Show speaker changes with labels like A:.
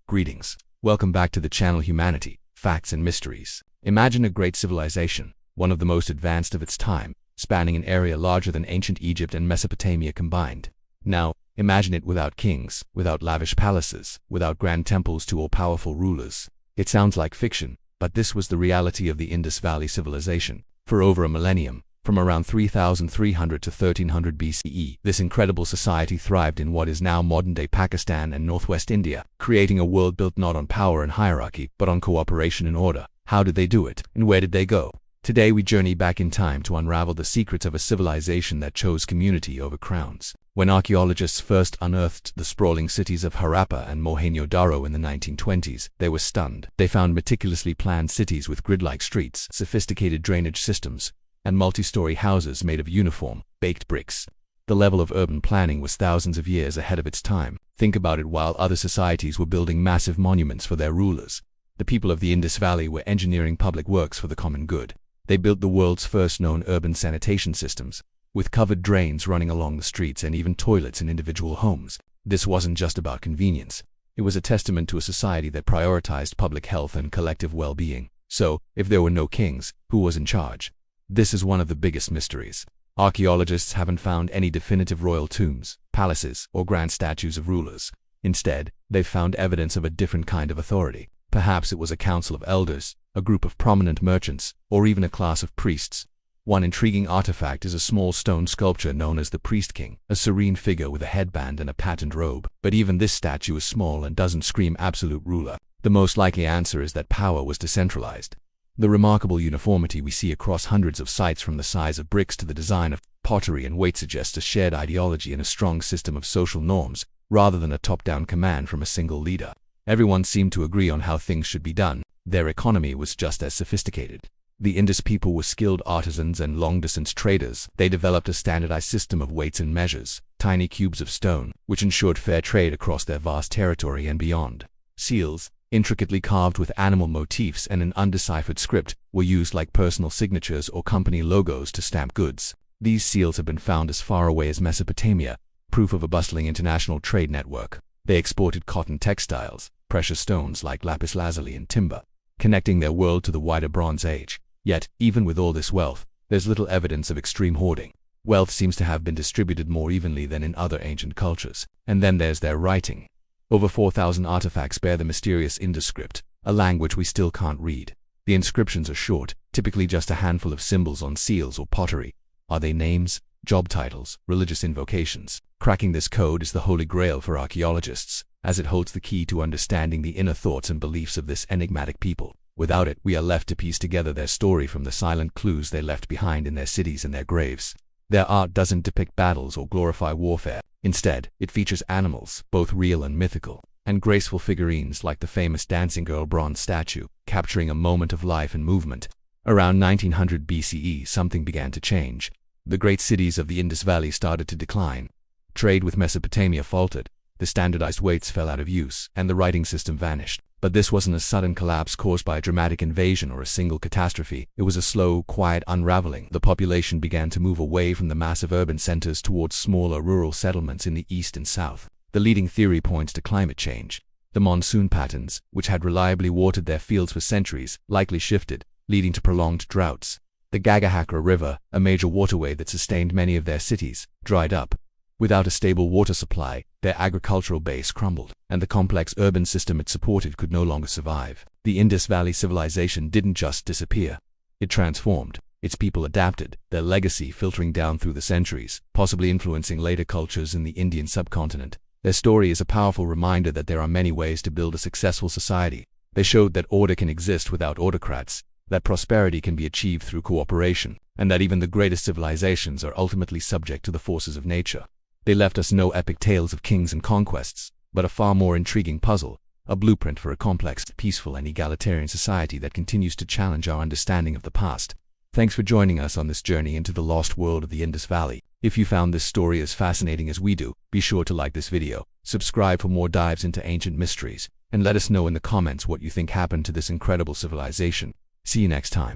A: Greetings. Welcome back to the channel Humanity, Facts and Mysteries. Imagine a great civilization, one of the most advanced of its time, spanning an area larger than ancient Egypt and Mesopotamia combined. Now, imagine it without kings, without lavish palaces, without grand temples to all-powerful rulers. It sounds like fiction, but this was the reality of the Indus Valley Civilization. For over a millennium, from around 3300 to 1300 BCE, this incredible society thrived in what is now modern-day Pakistan and northwest India, creating a world built not on power and hierarchy, but on cooperation and order. How did they do it, and where did they go? Today we journey back in time to unravel the secrets of a civilization that chose community over crowns. When archaeologists first unearthed the sprawling cities of Harappa and Mohenjo Daro in the 1920s, they were stunned. They found meticulously planned cities with grid-like streets, sophisticated drainage systems, and multi-story houses made of uniform, baked bricks. The level of urban planning was thousands of years ahead of its time. Think about it. While other societies were building massive monuments for their rulers, the people of the Indus Valley were engineering public works for the common good. They built the world's first known urban sanitation systems, with covered drains running along the streets and even toilets in individual homes. This wasn't just about convenience. It was a testament to a society that prioritized public health and collective well-being. So, if there were no kings, who was in charge? This is one of the biggest mysteries. Archaeologists haven't found any definitive royal tombs, palaces, or grand statues of rulers. Instead, they've found evidence of a different kind of authority. Perhaps it was a council of elders, a group of prominent merchants, or even a class of priests. One intriguing artifact is a small stone sculpture known as the Priest King, a serene figure with a headband and a patterned robe. But even this statue is small and doesn't scream absolute ruler. The most likely answer is that power was decentralized. The remarkable uniformity we see across hundreds of sites, from the size of bricks to the design of pottery and weight, suggests a shared ideology and a strong system of social norms, rather than a top-down command from a single leader. Everyone seemed to agree on how things should be done. Their economy was just as sophisticated. The Indus people were skilled artisans and long-distance traders. They developed a standardized system of weights and measures, tiny cubes of stone, which ensured fair trade across their vast territory and beyond. Seals, intricately carved with animal motifs and an undeciphered script, were used like personal signatures or company logos to stamp goods. These seals have been found as far away as Mesopotamia, proof of a bustling international trade network. They exported cotton textiles, precious stones like lapis lazuli and timber, connecting their world to the wider Bronze Age. Yet, even with all this wealth, there's little evidence of extreme hoarding. Wealth seems to have been distributed more evenly than in other ancient cultures. And then there's their writing. Over 4,000 artifacts bear the mysterious Indus script, a language we still can't read. The inscriptions are short, typically just a handful of symbols on seals or pottery. Are they names, job titles, religious invocations? Cracking this code is the holy grail for archaeologists, as it holds the key to understanding the inner thoughts and beliefs of this enigmatic people. Without it, we are left to piece together their story from the silent clues they left behind in their cities and their graves. Their art doesn't depict battles or glorify warfare. Instead, it features animals, both real and mythical, and graceful figurines like the famous dancing girl bronze statue, capturing a moment of life and movement. Around 1900 BCE, something began to change. The great cities of the Indus Valley started to decline. Trade with Mesopotamia faltered, the standardized weights fell out of use, and the writing system vanished. But this wasn't a sudden collapse caused by a dramatic invasion or a single catastrophe. It was a slow, quiet unraveling. The population began to move away from the massive urban centers towards smaller rural settlements in the east and south. The leading theory points to climate change. The monsoon patterns, which had reliably watered their fields for centuries, likely shifted, leading to prolonged droughts. The Gagahakra River, a major waterway that sustained many of their cities, dried up. Without a stable water supply, their agricultural base crumbled, and the complex urban system it supported could no longer survive. The Indus Valley Civilization didn't just disappear. It transformed. Its people adapted, their legacy filtering down through the centuries, possibly influencing later cultures in the Indian subcontinent. Their story is a powerful reminder that there are many ways to build a successful society. They showed that order can exist without autocrats, that prosperity can be achieved through cooperation, and that even the greatest civilizations are ultimately subject to the forces of nature. They left us no epic tales of kings and conquests, but a far more intriguing puzzle, a blueprint for a complex, peaceful, and egalitarian society that continues to challenge our understanding of the past. Thanks for joining us on this journey into the lost world of the Indus Valley. If you found this story as fascinating as we do, be sure to like this video, subscribe for more dives into ancient mysteries, and let us know in the comments what you think happened to this incredible civilization. See you next time.